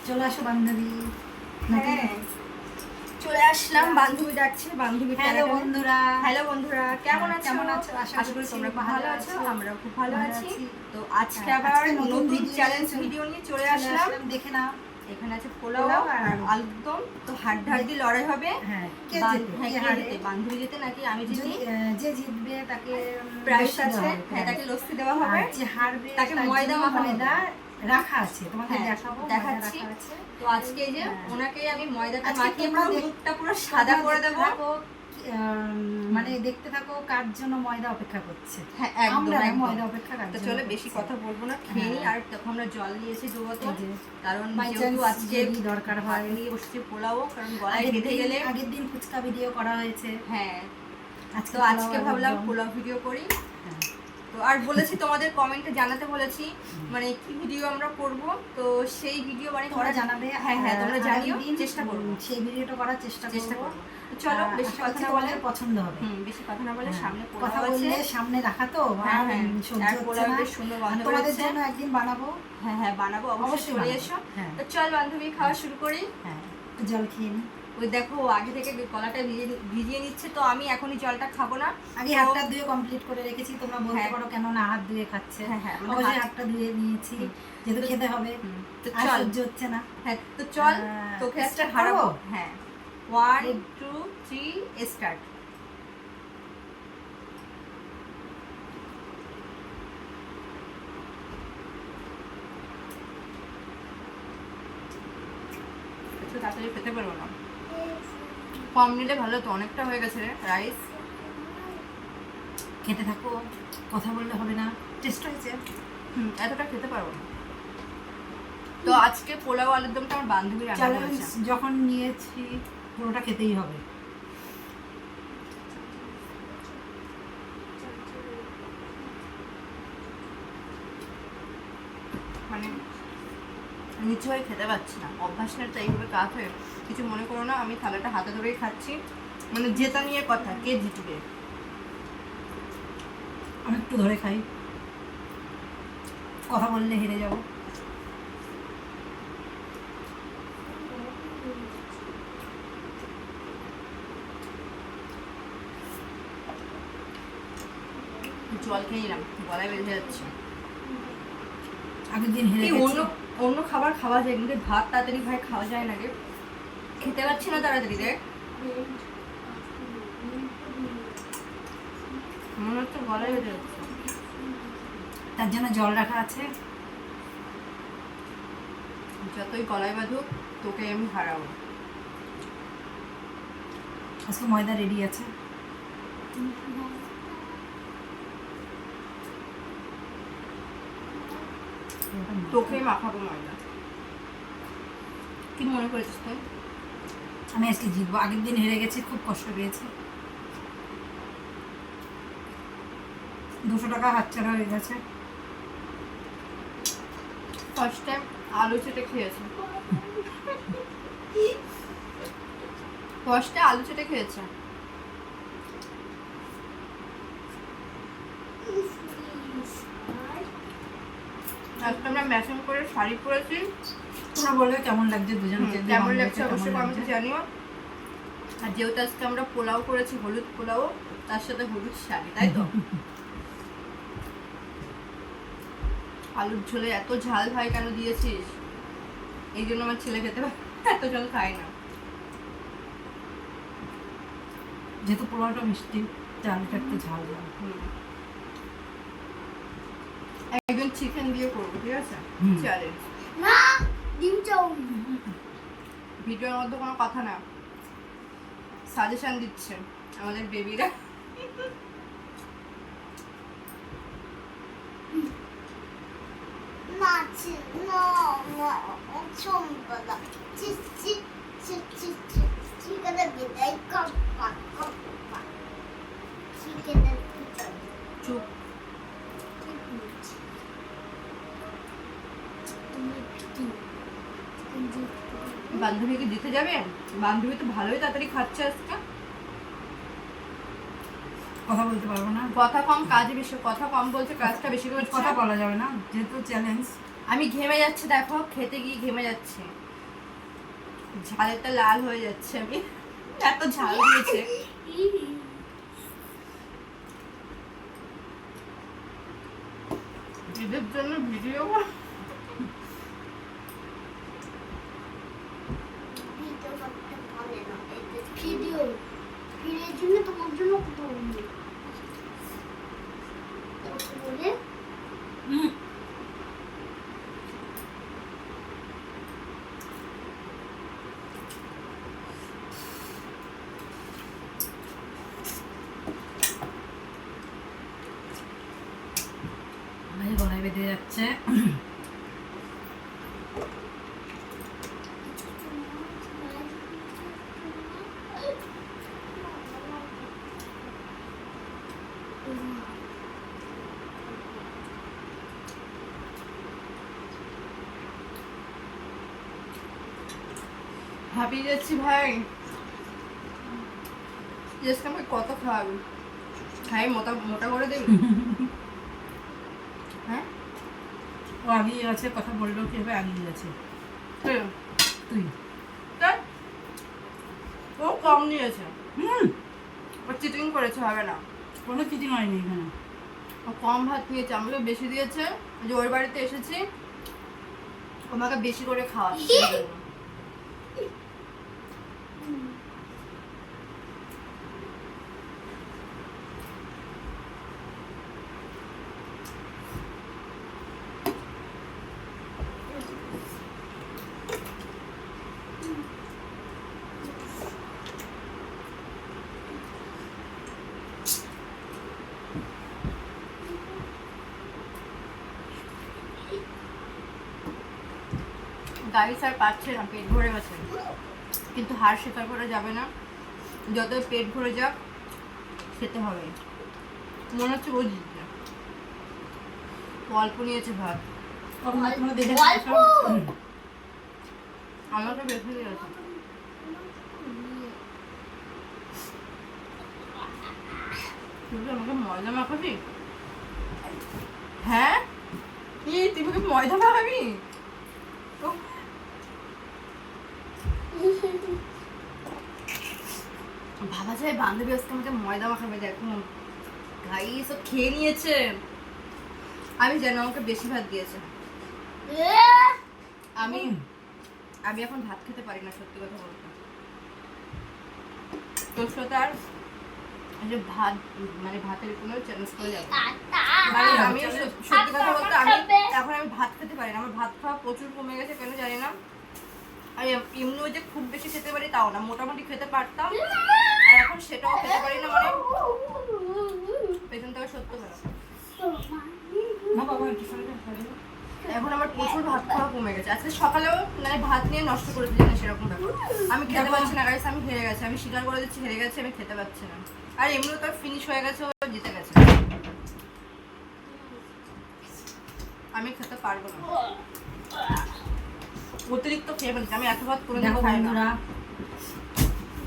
চলে আসো বান্ধবী। হ্যাঁ চলে আসলাম, বান্ধবী ডাকছে। বান্ধবী হ্যালো বন্ধুরা, হ্যালো বন্ধুরা, কেমন আছো? কেমন আছো? আশা করি তোমরা খুব ভালো আছো, আমরাও খুব ভালো আছি। তো আজকে হ্যাঁ, আবার আজকে নতুন চ্যালেঞ্জ ভিডিও ভিডিও নিয়ে চলে আসলাম। দেখে নাও। এখানে আছে পোলাও পোলাও আর আর আলুর দম। তো হাড্ডাহাড্ডি দিয়ে লড়াই হবে। হ্যাঁ, কে হ্যাঁ, জিতবে? কে জিতে? বান্ধবী জিতে নাকি আমি জিতি? যে জিতবে তাকে প্রাইজ লস্যি আছে, দেওয়া হবে, হ্যাঁ, তাকে prize। লস্যি দেওয়া আর হবে। যে হারবে তাকে তার ময়দা জন্য মাখানো ময়দা হবে। রাখা আছে, তোমাকে হ্যাঁ, দেখাবো, ময়দা দেখাচ্ছি। রাখা আছে। তো আজকে এই যে হ্যাঁ। ওনাকে আমি ময়দাটা আজকে মাখিয়ে তোমরা পুরো মুখটা পুরো সাদা করে দেবো। মানে দেখতে থাকো কার জন্য ময়দা অপেক্ষা করছে। হ্যাঁ, একদম আমরা না, একদম। ময়দা অপেক্ষা কার তো জন্য চলো বেশি করছে। কথা বলবো না, খেয়ে নিই। হ্যাঁ। আর তখন আমরা জল নিয়েছি দু বোতল, এই যে, কারণ by যেহেতু chance আজকে যদি দরকার হয়। নিয়ে বসছি পোলাও, কারণ গলায় বেঁধে গেলে। আগের দিন ফুচকা ভিডিও করা হয়েছে, হ্যাঁ, তো পোলাও আজকে আর ভাবলাম একদম। পোলাও ভিডিও করি। হ্যাঁ। তো আর বলেছি তোমাদের কমেন্টে জানাতে বলেছি মানে কি ভিডিও আমরা করব। তো সেই ভিডিও মানে তোমরা করা জানাবে। হ্যাঁ হ্যাঁ, তোমরা জানিও, আগামী দিন চেষ্টা করবো। সেই ভিডিওটা করার চেষ্টা করব। তো চলো বেশি আশা কথা করছি না বলে, তোমাদের পছন্দ হবে। বেশি কথা না বলে হ্যাঁ, সামনে কথা পোলাও আছে। বললে সামনে রাখা তো হ্যাঁ, আর হ্যাঁ, সহ্য আর হচ্ছে পোলাও না। বেশ সুন্দর গন্ধ আর তোমাদের বেরোচ্ছে। জন্য একদিন বানাবো। হ্যাঁ হ্যাঁ, বানাবো, অবশ্যই চলে বানাবো। এসো। হ্যাঁ। তো চল বান্ধবী, খাওয়া শুরু করি। হ্যাঁ, একটু জল খেয়ে নি। ওই দেখো আগে থেকে গলাটা ভিজিয়ে নিচ্ছে, তো আমি এখনই জলটা খাবো না। আগে তো হাতটা ধুয়ে কমপ্লিট করে রেখেছি। তোমরা বলতে হ্যাঁ। পারো কেন না হাত ধুয়ে খাচ্ছে। হ্যাঁ হ্যাঁ, মানে অবশ্যই হাতটা ধুয়ে নিয়েছি, যেহেতু খেতে হবে। তো আর চল। সহ্য হচ্ছে না। হ্যাঁ, তো চল তোকে একটা start হারাবো। করবো? হ্যাঁ, 1 2 3 স্টার্ট। একটু তাড়াতাড়ি খেতে পারবো না, কম নিলে ভালো। তো অনেকটা হয়ে গেছে রে রাইস। খেতে থাকো, কথা বললে হবে না। টেস্ট হয়েছে? এতটা খেতে পারবো না। তো আজকে পোলাও আলুর দমটা আমার বান্ধবী রান্না চ্যালেঞ্জ করেছে। যখন নিয়েছি পুরোটা খেতেই হবে। মানে নিচু হয়ে খেতে পারছি না, অভ্যাস নেই তো এইভাবে কাজ হয়ে। কিছু মনে করো না, আমি থালাটা হাতে ধরেই খাচ্ছি। মানে জেতা নিয়ে কথা, কে জিতবে। আমি একটু ধরে খাই, কথা বললে হেরে যাব। জল খেয়ে নিলাম, গলায় বেঁধে যাচ্ছে। আগের দিন হেরে এই গেছি। অন্য খাবার খাওয়া যায়, কিন্তু ভাত তাড়াতাড়ি ভাই খাওয়া যায় না রে। খেতে পারছি না তাড়াতাড়ি রে, মনে হচ্ছে গলায় বেঁধে যাচ্ছে। তার জন্য জল রাখা আছে। যতই গলায় বাঁধুক, তোকে আমি হারাবো। আজকে ময়দা রেডি আছে। তোকে মাখাবো ময়দা। কি মনে করেছিস তুই? আমি আজকে জিতবো। আগের দিন হেরে গেছি, খুব কষ্ট পেয়েছি। 200 টাকা হাতছাড়া হয়ে গেছে। ফার্স্ট টাইম আলু চেটে খেয়েছে, ফার্স্টে আলু চেটে খেয়েছে। আজকে আমরা ম্যাচিং করে শাড়ি পরেছি। তোমরা বলবে কেমন লাগছে দুজনকে, কেমন লাগছে অবশ্যই কমেন্টে জানিও। আর যেহেতু আজকে আমরা পোলাও করেছি, হলুদ পোলাও, তার সাথে হলুদ শাড়ি, তাই তো? আলুর ঝোলে এত ঝাল ভাই কেন দিয়েছিস? এই জন্য আমার ছেলে খেতে পারে, এত ঝাল খায় না। যেহেতু পোলাওটা মিষ্টি, চালটা একটু ঝাল ঝাল। একদিন চিকেন দিয়ে করবো, ঠিক আছে? চ্যালেঞ্জ না, ডিম চাউ। ভিডিওর মধ্যে কোনো কথা না, সাজেশন দিচ্ছে আমাদের বেবিরা। না, না, না, সম্ভব। চিকেনের ভিতরে কপ্পা কপ্পা, চিকেনের ভিতরে চুপ। বান্ধবীকে দিতে যাবে? বান্ধবী তো ভালোই তাড়াতাড়ি খাচ্ছে আজকে। কথা বলতে পারবো না। কথা কম কাজে বেশি, কথা কম বলছে, কাজটা বেশি করছে। কথা বলা যাবে না, যেহেতু চ্যালেঞ্জ। আমি ঘেমে যাচ্ছি, দেখো খেতে গিয়ে ঘেমে যাচ্ছে। ঝালেরটা লাল হয়ে যাচ্ছে, আমি এত ঝাল দিয়েছে। এদের জন্য ভিডিও ভিডিও করতে পারে না, ভিডিও ভিডিওর জন্য তোমার জন্য কত বন্ধু বলে ভাই গলায় বেঁধে যাচ্ছে। ভাবিয়ে যাচ্ছি ভাই, আজকে আমাকে কত খাওয়াবি? খাই মোটা মোটা করে দেবি? হ্যাঁ ও আগিয়ে গেছে, কথা বললো কিভাবে আগিয়ে গেছে। কে? তুই তাই? ও কম নিয়েছে, হুম, ও চিটিং করেছে, হবে না। কোনো চিটিং হয়নি এখানে। ও কম ভাত নিয়েছে, আমাকে বেশি দিয়েছে। যে ওর বাড়িতে এসেছি, আমাকে বেশি করে খাওয়াচ্ছে এই জন্য। গাইস আর পাচ্ছে না, পেট ভরে গেছে। কিন্তু হার স্বীকার করা যাবে না, যত পেট ভরে যাক খেতে হবে। মনে হচ্ছে ও জিতবে। অল্প নিয়েছে ভাত, তোমরা তোমরা দেখে অল্প। আমাকে বেশি দিয়েছে। তুই কি আমাকে ময়দা মাখাবি? হ্যাঁ, তুই আমাকে ময়দা মাখাবি? উফ, ভাবা যায় বান্ধবী আজকে আমাকে ময়দা মাখাবে। দেখো গাইস, ও খেয়ে নিয়েছে। আমি জানি আমাকে বেশি ভাত দিয়েছে। আমি আমি এখন ভাত খেতে পারি না, সত্যি কথা বলতে। তোর সাথে আর এই যে ভাত, মানে ভাতের কোনো চ্যালেঞ্জ করে যাবে। মানে আমি সত্যি কথা বলতে এখন আমি ভাত খেতে পারি না। আমার ভাত খাওয়া প্রচুর কমে গেছে, কেন জানি না। আর এমনিও যে খুব বেশি খেতে পারি তাও না, মোটামুটি খেতে পারতাম, আর এখন সেটাও খেতে পারি না। মানে পেছন থেকে সত্য খারাপ। না বাবা একটু সরে যা, সরে যা। এখন আমার প্রচুর ভাত খাওয়া কমে গেছে। আজকে সকালেও মানে ভাত নিয়ে নষ্ট করে দিই না, সেরকম ব্যাপার। আমি খেতে পারছি না গাইস, আমি হেরে গেছি। আমি স্বীকার করে দিচ্ছি, হেরে গেছি, আমি খেতে পারছি না। আর এমনিও তো ফিনিশ হয়ে গেছে, ও জিতে গেছে। আমি খেতে পারবো না, অতিরিক্ত খেয়ে ফেলছি। আমি এত ভাত করে দেখো খাই না। বন্ধুরা,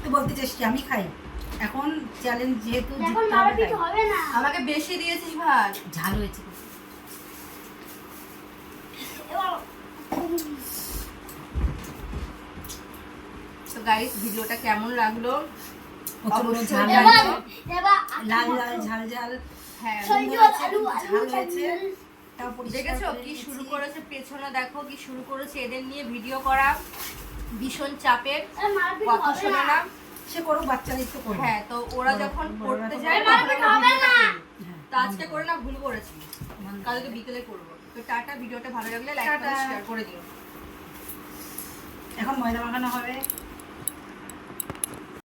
তো বলতে চাইছি আমি খাই এখন। চ্যালেঞ্জ যেহেতু এখন জিততে হবে মারপিট তাই। হবে না। আমাকে বেশি দিয়েছিস ভাত। ঝাল হয়েছে। তো গাইস, ভিডিওটা কেমন লাগলো প্রচন্ড অবশ্যই ঝাল জানাবেন। হয়েছে, এবার লাল লাল ঝাল ঝাল। হ্যাঁ, সহ্য আলু আলু ঝাল হয়েছে। তাও পরিষ্কার দেখেছো করে কি দিয়েছি। শুরু করেছে? পেছনে দেখো কি শুরু করেছে, এদের নিয়ে ভিডিও করা ভীষণ চাপের, মারপিট কথা হবে শোনে না। না। সে করুক, বাচ্চারাই তো করবে। হ্যাঁ, তো ওরা যখন বড়রা পড়তে তো যায় বড়রা তখন তো আমরা হবে ভিডিওটা না। করি। হ্যাঁ, তো আজকে করে না ভুল করেছি, কালকে বিকেলে করবো। তো টাটা, ভিডিওটা ভালো লাগলে লাইক টাটা। শেয়ার করে দিও। এখন ময়দা মাখানো হবে।